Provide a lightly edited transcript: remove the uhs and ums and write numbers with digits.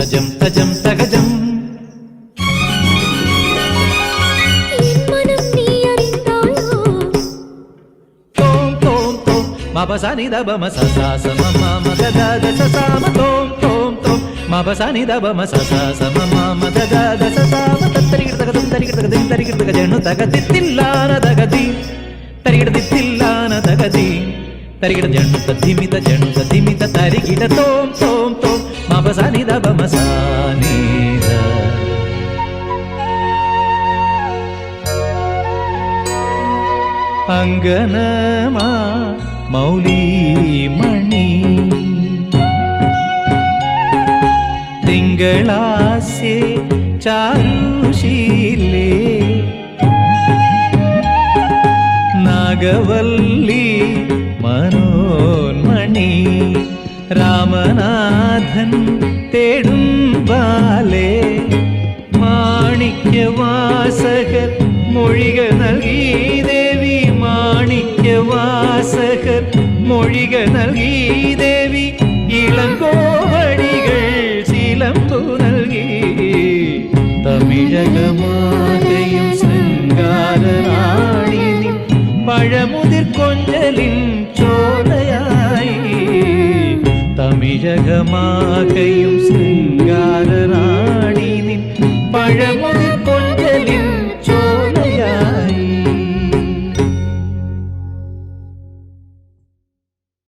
തജം തജം തകജം. മപസനി ദബമ സസ മമ മദദ സസമ തോം തോം തോം മപസനി ദബമ സസ മമ മദദ സസമ തരികിടതകം തരികിടതകം തരികിടതക ജണു തകതിത്തില്ലാന തകതി തരികിടതിത്തില്ലാന തകതി തരികിട ജണു തധിമിത തരികിട തോം തോം തോം മപസനി ദബമ സനി ദ. അങ്കനമാ മൗലിമണി തിങ്കളാസ്യേ ചാരുശീലേ നാഗവല്ലി മനോന്മണി രാമനാഥൻ തേടും ബാലേ മാണിക്യവാസകർ മൊഴികൾ നൽകി ദേവി മാണിക്യവാസകർ മൊഴികൾ നൽകി ദേവി ഇളങ്കോവടികൾ ചിലമ്പു നൽകി തമിഴകമാകയും ശൃംഗാരറാണി പഴമുതിർ കൊഞ്ചലിൻ ചോലയായി തമിഴകമാകയും ശൃംഗാരറാണി പഴമുതിർ